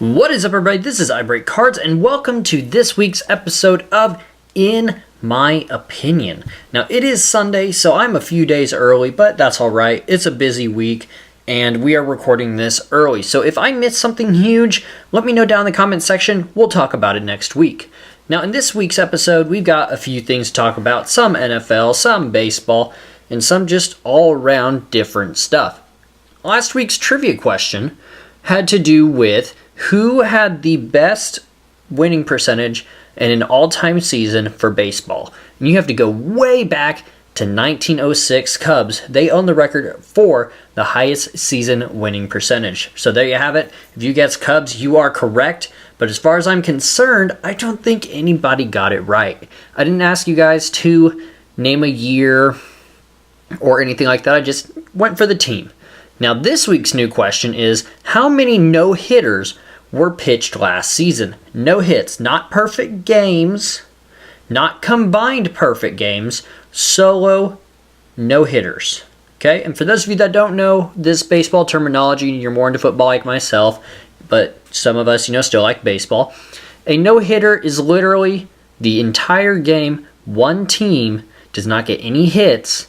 What is up, everybody? This is iBreakCards, and welcome to this week's episode of In My Opinion. Now, it is Sunday, so I'm a few days early, but that's alright. It's a busy week, and we are recording this early. So if I miss something huge, let me know down in the comment section. We'll talk about it next week. Now, in this week's episode, we've got a few things to talk about. Some NFL, some baseball, and some just all-around different stuff. Last week's trivia question had to do with who had the best winning percentage in an all-time season for baseball. And you have to go way back to 1906 Cubs. They own the record for the highest season winning percentage. So there you have it. If you guess Cubs, you are correct. But as far as I'm concerned, I don't think anybody got it right. I didn't ask you guys to name a year or anything like that. I just went for the team. Now, this week's new question is, how many no-hitters were pitched last season? No hits, not perfect games, not combined perfect games, solo no-hitters. Okay, and for those of you that don't know this baseball terminology, you're more into football like myself, but some of us, still like baseball. A no-hitter is literally the entire game, one team does not get any hits,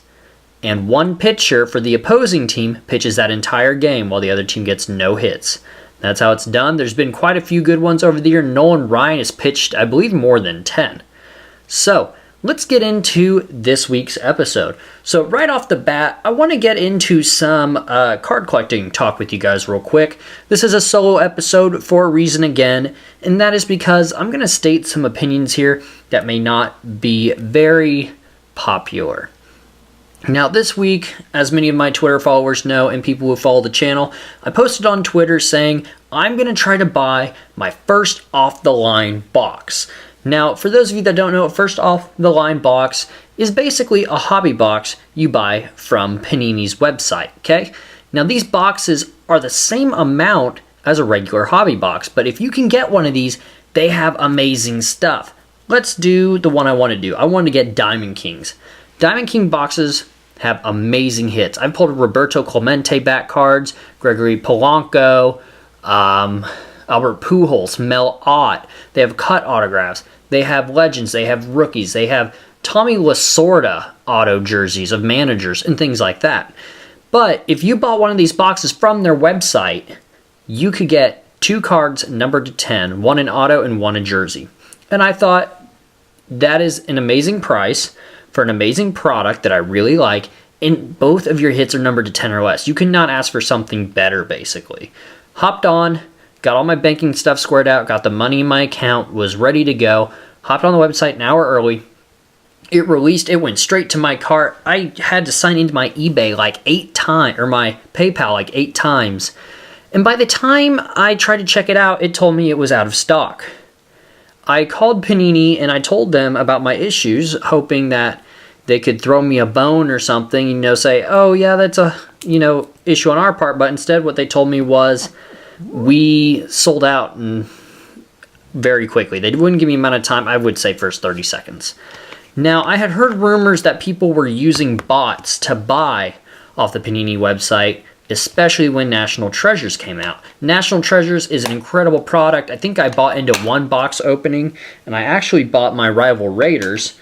and one pitcher for the opposing team pitches that entire game while the other team gets no hits. That's how it's done. There's been quite a few good ones over the year. Nolan Ryan has pitched, I believe, more than 10. So let's get into this week's episode. So right off the bat, I want to get into some card collecting talk with you guys real quick. This is a solo episode for a reason again, and that is because I'm going to state some opinions here that may not be very popular. Now, this week, as many of my Twitter followers know and people who follow the channel, I posted on Twitter saying I'm going to try to buy my first off-the-line box. Now, for those of you that don't know, first off-the-line box is basically a hobby box you buy from Panini's website, okay? Now, these boxes are the same amount as a regular hobby box, but if you can get one of these, they have amazing stuff. Let's do the one I want to do. I want to get Diamond Kings. Diamond King boxes have amazing hits. I've pulled Roberto Clemente back cards, Gregory Polanco, Albert Pujols, Mel Ott. They have cut autographs. They have legends. They have rookies. They have Tommy Lasorda auto jerseys of managers and things like that. But if you bought one of these boxes from their website, you could get 2 cards numbered to 10, one in auto and one in jersey. And I thought that is an amazing price for an amazing product that I really like, and both of your hits are numbered to 10 or less. You cannot ask for something better, basically. Hopped on, got all my banking stuff squared out, got the money in my account, was ready to go, hopped on the website an hour early. It released, it went straight to my cart. I had to sign into my eBay like 8 times, or my PayPal like 8 times. And by the time I tried to check it out, it told me it was out of stock. I called Panini and I told them about my issues, hoping that they could throw me a bone or something, say, oh yeah, that's a, issue on our part. But instead what they told me was we sold out and very quickly. They wouldn't give me amount of time, I would say first 30 seconds. Now, I had heard rumors that people were using bots to buy off the Panini website, especially when National Treasures came out. National Treasures is an incredible product. I think I bought into one box opening, and I actually bought my rival Raiders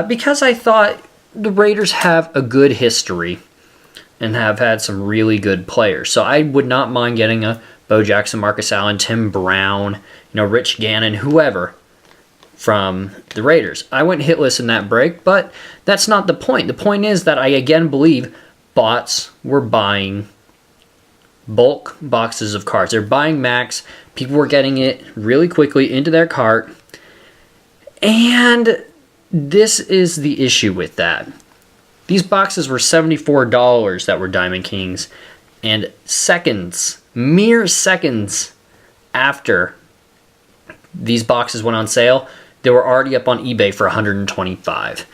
because I thought the Raiders have a good history and have had some really good players. So I would not mind getting a Bo Jackson, Marcus Allen, Tim Brown, Rich Gannon, whoever from the Raiders. I went hitless in that break, but that's not the point. The point is that I again believe bots were buying bulk boxes of cards. They're buying max. People were getting it really quickly into their cart. And this is the issue with that. These boxes were $74 that were Diamond Kings. And mere seconds after these boxes went on sale, they were already up on eBay for $125.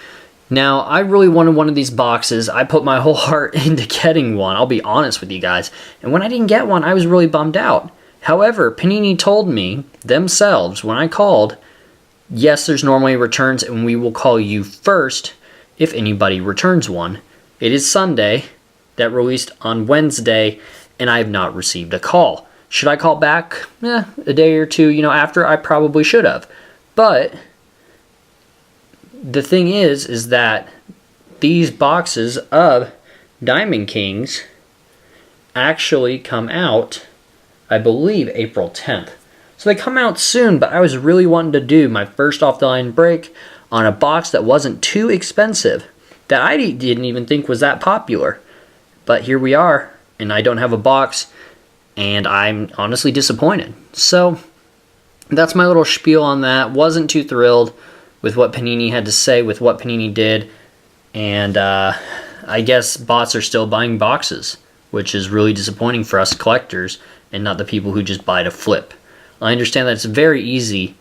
Now, I really wanted one of these boxes. I put my whole heart into getting one, I'll be honest with you guys. And when I didn't get one, I was really bummed out. However, Panini told me themselves when I called, yes, there's normally returns and we will call you first if anybody returns one. It is Sunday, that released on Wednesday, and I have not received a call. Should I call back? A day or two, after? I probably should have. But the thing is that these boxes of Diamond Kings actually come out, I believe, April 10th. So they come out soon, but I was really wanting to do my first off-the-line break on a box that wasn't too expensive, that I didn't even think was that popular. But here we are, and I don't have a box, and I'm honestly disappointed. So that's my little spiel on that. Wasn't too thrilled with what Panini had to say, with what Panini did, and I guess bots are still buying boxes, which is really disappointing for us collectors and not the people who just buy to flip. I understand that it's very easy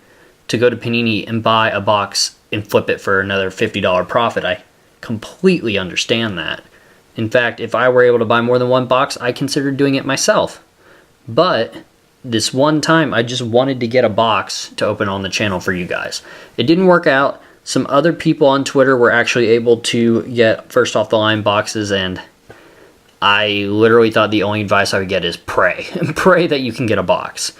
to go to Panini and buy a box and flip it for another $50 profit. I completely understand that. In fact, if I were able to buy more than one box, I considered doing it myself. But this one time, I just wanted to get a box to open on the channel for you guys. It didn't work out. Some other people on Twitter were actually able to get first off the line boxes, and I literally thought the only advice I would get is pray. Pray that you can get a box.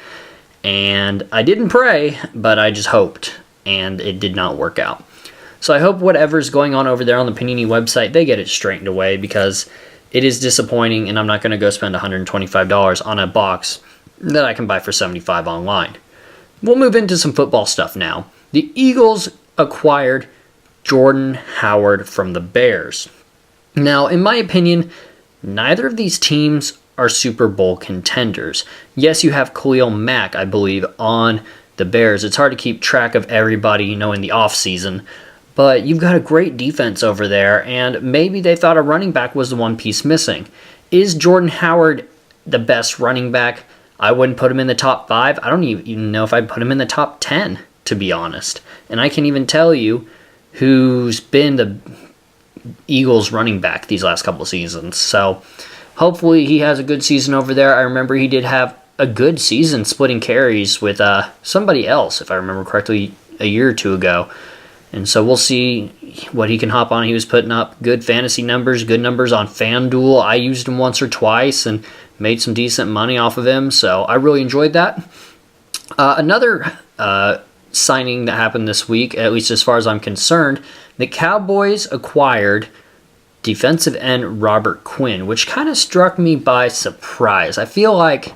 And I didn't pray, but I just hoped, and it did not work out. So I hope whatever's going on over there on the Panini website, they get it straightened away, because it is disappointing, and I'm not going to go spend $125 on a box that I can buy for $75 online. We'll move into some football stuff now. The Eagles acquired Jordan Howard from the Bears. Now, in my opinion, neither of these teams are Super Bowl contenders. Yes, you have Khalil Mack, I believe, on the Bears. It's hard to keep track of everybody, in the offseason. But you've got a great defense over there, and maybe they thought a running back was the one piece missing. Is Jordan Howard the best running back? I wouldn't put him in the top 5. I don't even know if I'd put him in the top 10, to be honest. And I can even tell you who's been the Eagles running back these last couple of seasons. So hopefully he has a good season over there. I remember he did have a good season splitting carries with somebody else, if I remember correctly, a year or two ago. And so we'll see what he can hop on. He was putting up good fantasy numbers, good numbers on FanDuel. I used him once or twice and made some decent money off of him, so I really enjoyed that. Another signing that happened this week, at least as far as I'm concerned, the Cowboys acquired defensive end Robert Quinn, which kind of struck me by surprise. I feel like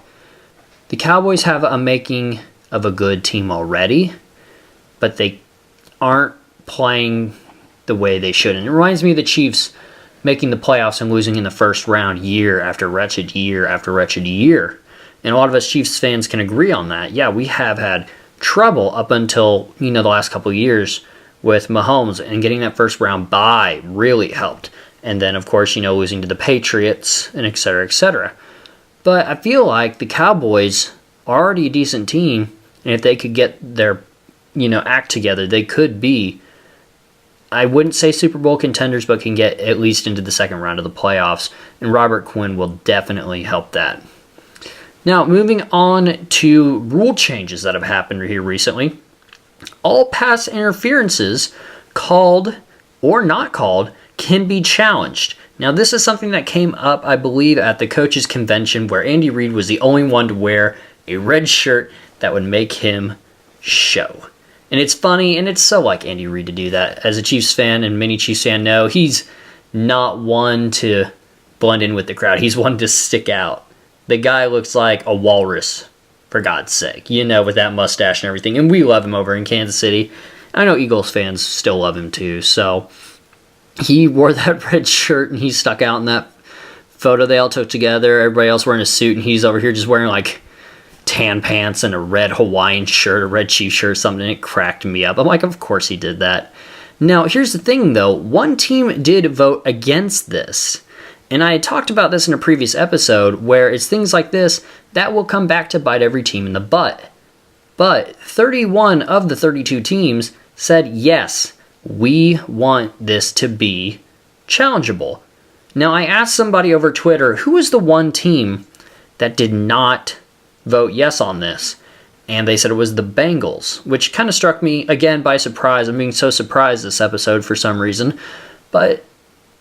the Cowboys have a making of a good team already, but they aren't playing the way they should. And it reminds me of the Chiefs making the playoffs and losing in the first round year after wretched year after wretched year. And a lot of us Chiefs fans can agree on that. Yeah, we have had trouble up until, the last couple of years with Mahomes, and getting that first round bye really helped. And then, of course, losing to the Patriots and et cetera, et cetera. But I feel like the Cowboys are already a decent team, and if they could get their, act together, they could be, I wouldn't say Super Bowl contenders, but can get at least into the second round of the playoffs, and Robert Quinn will definitely help that. Now, moving on to rule changes that have happened here recently. All pass interferences, called or not called, can be challenged. Now, this is something that came up, I believe, at the coaches' convention, where Andy Reid was the only one to wear a red shirt that would make him show. And it's funny, and it's so like Andy Reid to do that. As a Chiefs fan, and many Chiefs fans know, he's not one to blend in with the crowd. He's one to stick out. The guy looks like a walrus, for God's sake, with that mustache and everything. And we love him over in Kansas City. I know Eagles fans still love him too. So he wore that red shirt, and he stuck out in that photo they all took together. Everybody else wearing a suit, and he's over here just wearing like tan pants and a red Hawaiian shirt, a red Chief shirt or something, and it cracked me up. I'm like, of course he did that. Now, here's the thing, though. One team did vote against this. And I had talked about this in a previous episode, where it's things like this that will come back to bite every team in the butt. But 31 of the 32 teams said, yes, we want this to be challengeable. Now, I asked somebody over Twitter, who was the one team that did not vote yes on this? And they said it was the Bengals, which kind of struck me, again, by surprise. I'm being so surprised this episode for some reason. But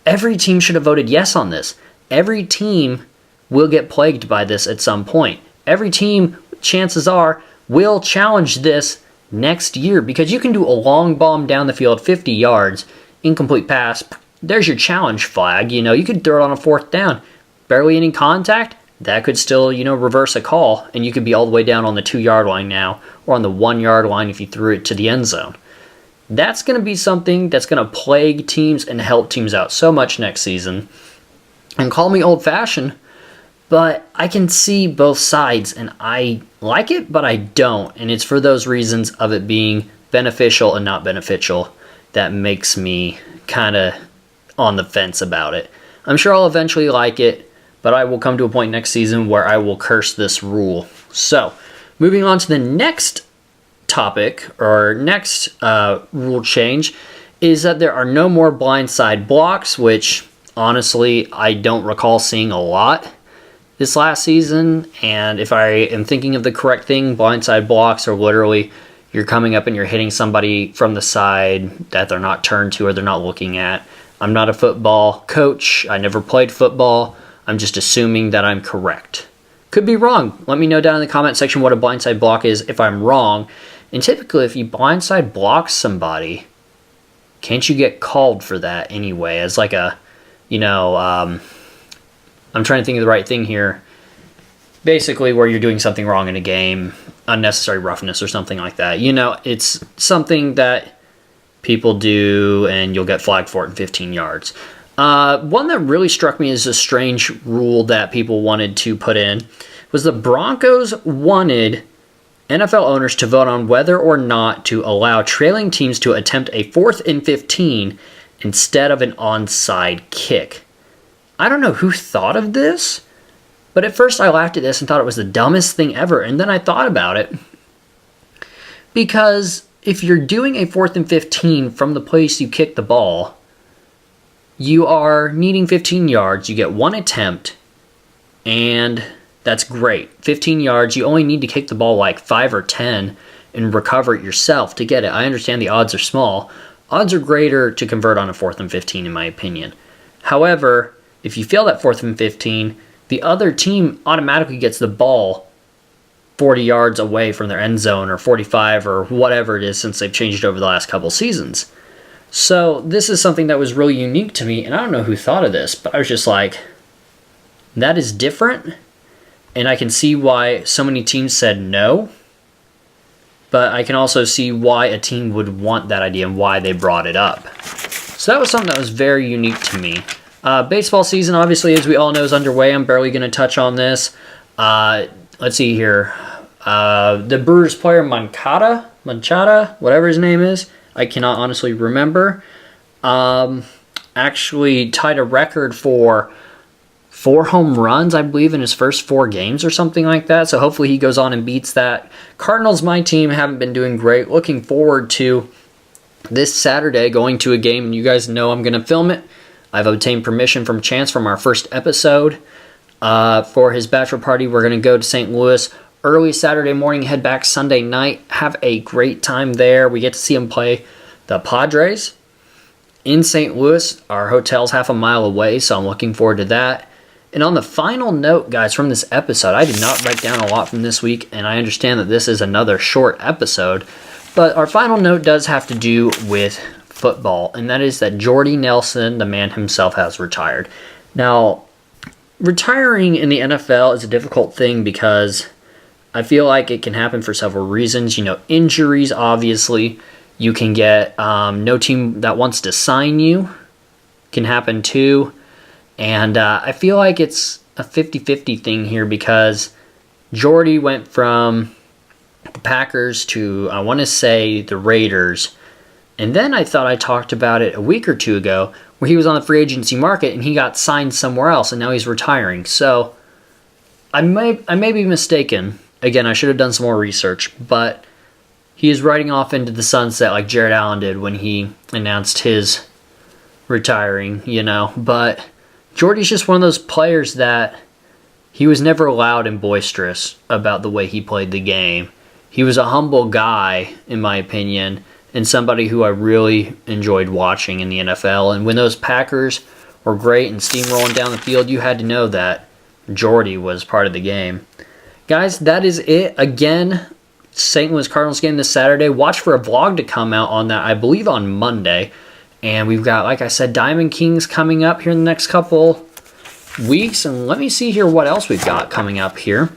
every team should have voted yes on this. Every team will get plagued by this at some point. every team, chances are, will challenge this next year because you can do a long bomb down the field, 50 yards, incomplete pass. There's your challenge flag. You could throw it on a 4th down. Barely any contact. That could still, reverse a call, and you could be all the way down on the 2-yard line now, or on the 1-yard line if you threw it to the end zone. That's going to be something that's going to plague teams and help teams out so much next season. And call me old-fashioned, but I can see both sides, and I like it, but I don't. And it's for those reasons of it being beneficial and not beneficial that makes me kind of on the fence about it. I'm sure I'll eventually like it, but I will come to a point next season where I will curse this rule. So, moving on to the next topic, or next rule change, is that there are no more blindside blocks, which honestly I don't recall seeing a lot this last season. And if I am thinking of the correct thing, blindside blocks are literally you're coming up and you're hitting somebody from the side that they're not turned to or they're not looking at. I'm not a football coach. I never played football. I'm just assuming that I'm correct. Could be wrong. Let me know down in the comment section what a blindside block is if I'm wrong. And typically, if you blindside block somebody, can't you get called for that anyway? As like a, I'm trying to think of the right thing here. Basically, where you're doing something wrong in a game, unnecessary roughness or something like that. It's something that people do, and you'll get flagged for it in 15 yards. One that really struck me as a strange rule that people wanted to put in was the Broncos wanted NFL owners to vote on whether or not to allow trailing teams to attempt a 4th and 15 instead of an onside kick. I don't know who thought of this, but at first I laughed at this and thought it was the dumbest thing ever, and then I thought about it. Because if you're doing a 4th and 15 from the place you kick the ball, you are needing 15 yards, you get one attempt, and that's great. 15 yards, you only need to kick the ball like 5 or 10 and recover it yourself to get it. I understand the odds are small. Odds are greater to convert on a 4th and 15 in my opinion. However, if you fail that 4th and 15, the other team automatically gets the ball 40 yards away from their end zone, or 45 or whatever it is, since they've changed it over the last couple seasons. So this is something that was really unique to me, and I don't know who thought of this, but I was just like, that is different, and I can see why so many teams said no, but I can also see why a team would want that idea and why they brought it up. So that was something that was very unique to me. Baseball season, obviously, as we all know, is underway. I'm barely going to touch on this. Let's see here. The Brewers player Manchada, whatever his name is, I cannot honestly remember, actually tied a record for 4 home runs, I believe, in his first 4 games or something like that. So hopefully he goes on and beats that. Cardinals, my team, haven't been doing great. Looking forward to this Saturday going to a game, and you guys know I'm going to film it. I've obtained permission from Chance from our first episode for his bachelor party. We're going to go to St. Louis early Saturday morning, head back Sunday night. Have a great time there. We get to see him play the Padres in St. Louis. Our hotel's half a mile away, so I'm looking forward to that. And on the final note, guys, from this episode, I did not write down a lot from this week, and I understand that this is another short episode, but our final note does have to do with football, and that is that Jordy Nelson, the man himself, has retired. Now, retiring in the NFL is a difficult thing because I feel like it can happen for several reasons. Injuries, obviously. You can get no team that wants to sign you. Can happen too. And I feel like it's a 50-50 thing here because Jordy went from the Packers to, I want to say, the Raiders. And then I thought I talked about it a week or two ago where he was on the free agency market and he got signed somewhere else and now he's retiring. So I may be mistaken. Again, I should have done some more research, but he is riding off into the sunset like Jared Allen did when he announced his retiring, But Jordy's just one of those players that he was never loud and boisterous about the way he played the game. He was a humble guy, in my opinion, and somebody who I really enjoyed watching in the NFL. And when those Packers were great and steamrolling down the field, you had to know that Jordy was part of the game. guys, that is it. Again, St. Louis Cardinals game this Saturday. Watch for a vlog to come out on that, I believe on Monday. And we've got, like I said, Diamond Kings coming up here in the next couple weeks. And let me see here what else we've got coming up here.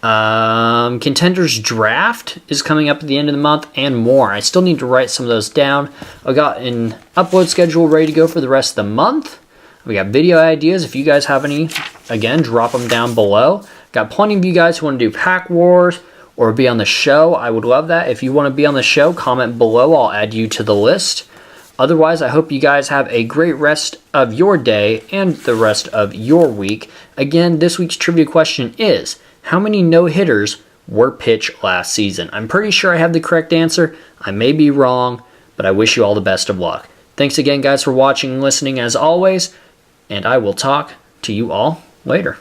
Contenders Draft is coming up at the end of the month and more. I still need to write some of those down. I got an upload schedule ready to go for the rest of the month. We got video ideas. If you guys have any, again, drop them down below. Got plenty of you guys who want to do Pack Wars or be on the show. I would love that. If you want to be on the show, comment below. I'll add you to the list. Otherwise, I hope you guys have a great rest of your day and the rest of your week. Again, this week's trivia question is, how many no-hitters were pitched last season? I'm pretty sure I have the correct answer. I may be wrong, but I wish you all the best of luck. Thanks again, guys, for watching and listening as always, and I will talk to you all later.